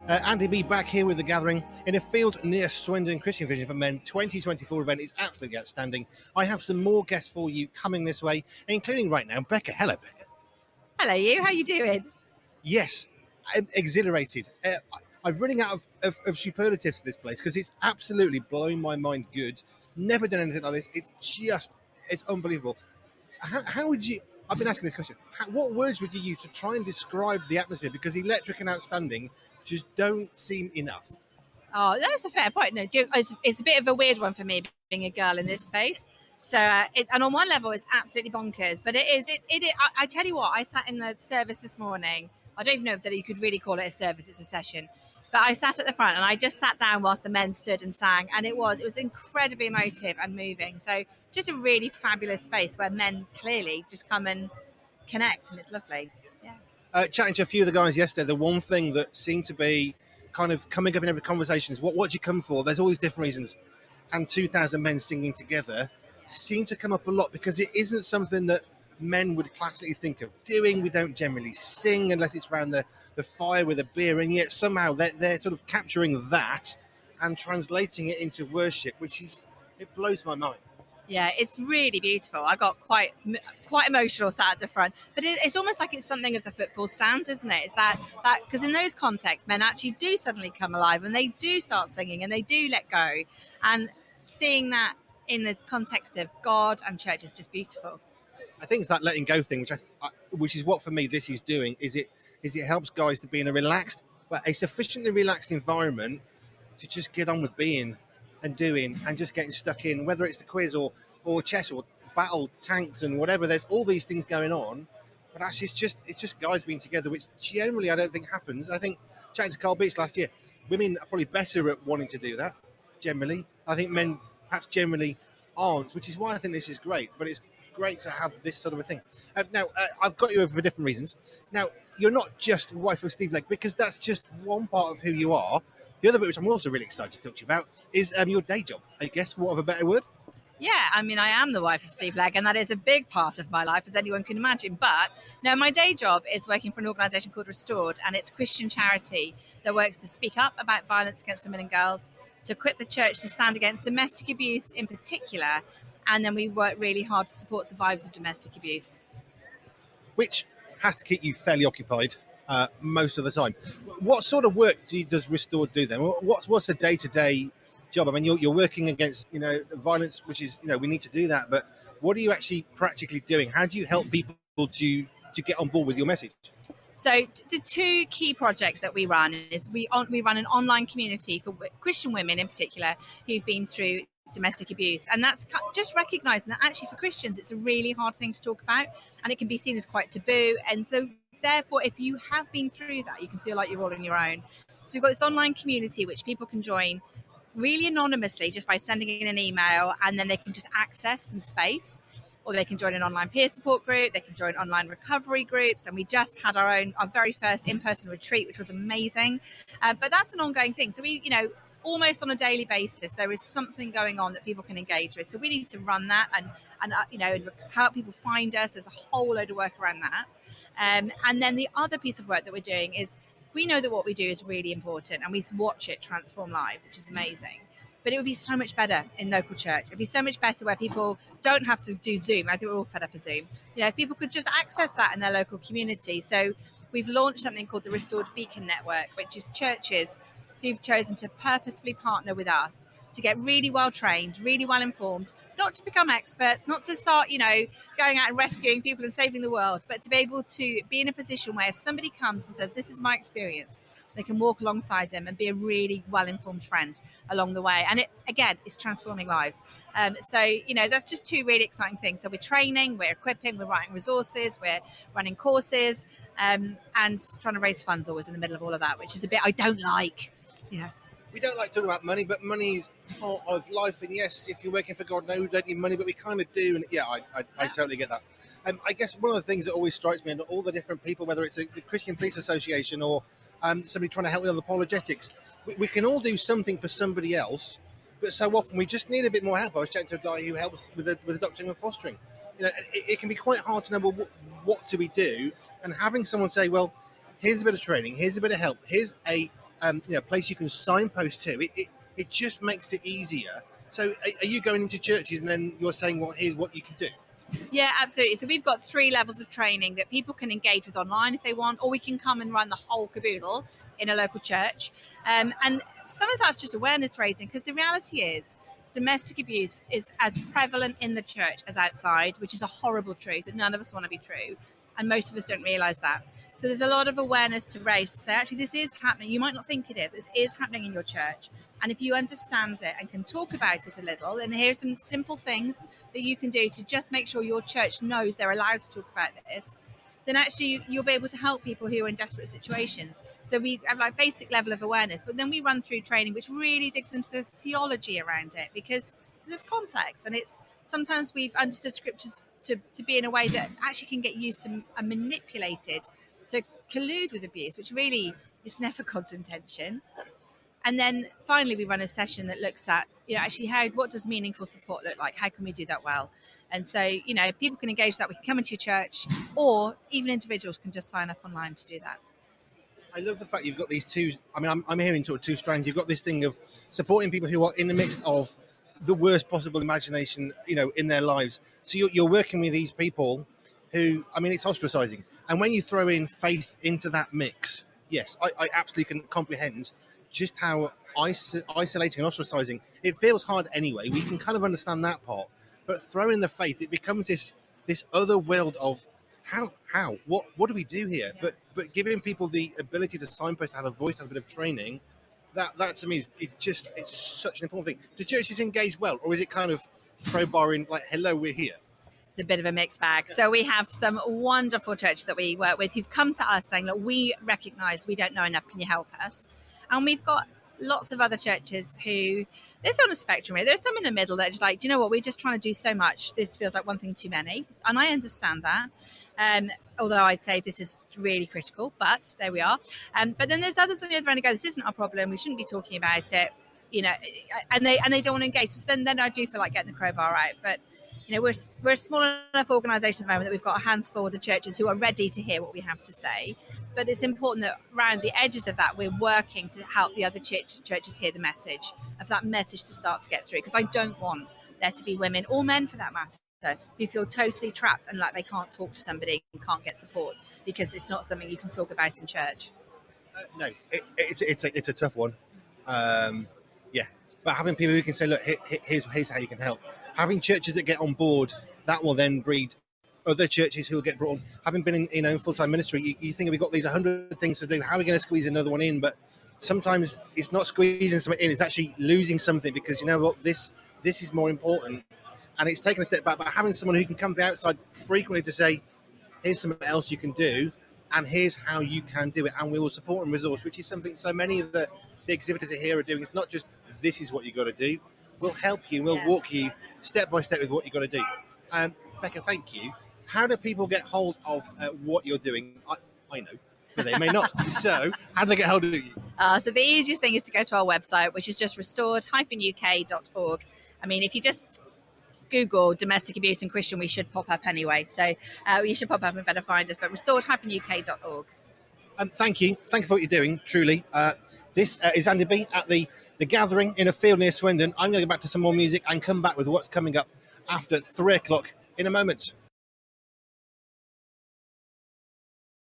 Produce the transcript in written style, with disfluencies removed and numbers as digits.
Andy B back here with the gathering in a field near Swindon. Christian Vision for Men 2024 event is absolutely outstanding. I have some more guests for you coming this way, including right now Bekah. Hello, Bekah. Hello, you. How you doing? Yes, I'm exhilarated. I'm running out of superlatives for this place because it's absolutely blowing my mind good. Never done anything like this. It's unbelievable. How would you? I've been asking this question. What words would you use to try and describe the atmosphere? Because electric and outstanding just don't seem enough. Oh, that's a fair point. No, it's a bit of a weird one for me being a girl in this space. So, and on one level, it's absolutely bonkers. But it is. I tell you what, I sat in the service this morning. I don't even know if you could really call it a service. It's a session. But I sat at the front and I just sat down whilst the men stood and sang, and it was incredibly emotive and moving. So it's just a really fabulous space where men clearly just come and connect, and it's lovely. Yeah. Chatting to a few of the guys yesterday, the one thing that seemed to be kind of coming up in every conversation is what do you come for? There's all these different reasons. And 2,000 men singing together seem to come up a lot because it isn't something that men would classically think of doing. We don't generally sing unless it's around the fire with a beer, and yet somehow they're sort of capturing that and translating it into worship, it blows my mind. Yeah, it's really beautiful. I got quite emotional sat at the front, but it's almost like it's something of the football stands, isn't it? It's that because in those contexts, men actually do suddenly come alive and they do start singing and they do let go, and seeing that in the context of God and church is just beautiful. I think it's that letting go thing, which is what for me this is doing. Is it helps guys to be in a sufficiently relaxed environment to just get on with being and doing and just getting stuck in, whether it's the quiz or chess or battle tanks and whatever. There's all these things going on, but actually it's just guys being together, which generally I don't think happens. I think chatting to Carl Beach last year, women are probably better at wanting to do that. Generally, I think men perhaps generally aren't, which is why I think this is great. But it's great to have this sort of a thing. Now, I've got you over for different reasons. Now, you're not just wife of Steve Legg, because that's just one part of who you are. The other bit, which I'm also really excited to talk to you about, is your day job, I guess, for want of a better word. Yeah, I mean, I am the wife of Steve Legg, and that is a big part of my life, as anyone can imagine. But no, my day job is working for an organisation called Restored, and it's a Christian charity that works to speak up about violence against women and girls, to equip the church to stand against domestic abuse in particular, and then we work really hard to support survivors of domestic abuse. Which has to keep you fairly occupied most of the time. What sort of work does Restored do then? What's a day-to-day job? I mean, you're working against violence, which is we need to do that. But what are you actually practically doing? How do you help people to get on board with your message? So the two key projects that we run is we run an online community for Christian women in particular who've been through domestic abuse, and that's just recognizing that actually for Christians it's a really hard thing to talk about, and it can be seen as quite taboo. And so therefore, if you have been through that, you can feel like you're all on your own. So we've got this online community which people can join really anonymously just by sending in an email, and then they can just access some space, or they can join an online peer support group, they can join online recovery groups. And we just had our very first in-person retreat, which was amazing. But that's an ongoing thing. So we, almost on a daily basis, there is something going on that people can engage with. So we need to run that and help people find us. There's a whole load of work around that. And then the other piece of work that we're doing is we know that what we do is really important, and we watch it transform lives, which is amazing. But it would be so much better in local church. It'd be so much better where people don't have to do Zoom. I think we're all fed up of Zoom. If people could just access that in their local community. So we've launched something called the Restored Beacon Network, which is churches who've chosen to purposefully partner with us to get really well trained, really well informed, not to become experts, not to start, going out and rescuing people and saving the world, but to be able to be in a position where if somebody comes and says, this is my experience, they can walk alongside them and be a really well-informed friend along the way. And it, again, is transforming lives. So that's just two really exciting things. So we're training, we're equipping, we're writing resources, we're running courses, and trying to raise funds always in the middle of all of that, which is the bit I don't like. Yeah. We don't like talking about money, but money is part of life. And yes, if you're working for God, no, we don't need money, but we kind of do. And yeah, I totally get that. I guess one of the things that always strikes me, and all the different people, whether it's the Christian Police Association or somebody trying to help with apologetics, we can all do something for somebody else, but so often we just need a bit more help. I was chatting to a guy who helps with adopting and fostering. It can be quite hard to know, well, what do we do? And having someone say, well, here's a bit of training, here's a bit of help, here's a place you can signpost to. It just makes it easier. So are you going into churches and then you're saying, well, here's what you can do? Yeah, absolutely. So we've got 3 levels of training that people can engage with online if they want, or we can come and run the whole caboodle in a local church. And some of that's just awareness raising, because the reality is domestic abuse is as prevalent in the church as outside, which is a horrible truth that none of us want to be true. And most of us don't realise that. So there's a lot of awareness to raise to say, actually, this is happening. You might not think it is. This is happening in your church. And if you understand it and can talk about it a little, and here's some simple things that you can do to just make sure your church knows they're allowed to talk about this, then actually you'll be able to help people who are in desperate situations. So we have like basic level of awareness, but then we run through training which really digs into the theology around it, because it's complex, and it's sometimes we've understood scriptures to be in a way that actually can get used to and manipulated to collude with abuse, which really is never God's intention. And then finally, we run a session that looks at, actually what does meaningful support look like? How can we do that well? And so, people can engage that. We can come into your church, or even individuals can just sign up online to do that. I love the fact you've got these two. I mean, I'm hearing sort of two strands. You've got this thing of supporting people who are in the midst of the worst possible imagination, in their lives. So you're working with these people who, I mean, it's ostracizing. And when you throw in faith into that mix, yes, I absolutely can comprehend just how isolating and ostracizing it feels. Hard anyway. We can kind of understand that part, but throw in the faith, it becomes this other world of how what do we do here? Yeah. But giving people the ability to signpost, to have a voice, have a bit of training, that to me is it's such an important thing. Do churches engage well, or is it kind of crowbarring like, hello, we're here? It's a bit of a mixed bag. So we have some wonderful churches that we work with who've come to us saying, look, we recognise we don't know enough, can you help us? And we've got lots of other churches who, there's on a spectrum, right? There's some in the middle that are just like, do you know what, we're just trying to do so much, this feels like one thing too many. And I understand that. Although I'd say this is really critical, but there we are. But then there's others on the other end who go, this isn't our problem, we shouldn't be talking about it, and they don't want to engage. So then I do feel like getting the crowbar out. But we're a small enough organisation at the moment that we've got our hands full with the churches who are ready to hear what we have to say. But it's important that around the edges of that, we're working to help the other churches hear the message, of that message to start to get through. Because I don't want there to be women, or men for that matter, who feel totally trapped and like they can't talk to somebody and can't get support because it's not something you can talk about in church. No, it's a tough one. But having people who can say, look, here's how you can help. Having churches that get on board, that will then breed other churches who will get brought on. Having been in full-time ministry, you think we've got these 100 things to do. How are we going to squeeze another one in? But sometimes it's not squeezing something in; it's actually losing something, because you know what, this is more important. And it's taken a step back, but having someone who can come from the outside frequently to say, here's something else you can do, and here's how you can do it, and we will support and resource, which is something so many of the exhibitors here are doing. It's not just, this is what you've got to do. We'll help you, we'll walk you step by step with what you've got to do. Bekah, thank you. How do people get hold of what you're doing? I know, but they may not. So how do they get hold of you? So the easiest thing is to go to our website, which is just restored-uk.org. I mean, if you just Google domestic abuse and Christian, we should pop up anyway. So you should pop up and better find us. But restored-uk.org. Thank you for what you're doing, truly. This is Andy B at the gathering in a field near Swindon. I'm going to go back to some more music and come back with what's coming up after 3 o'clock in a moment.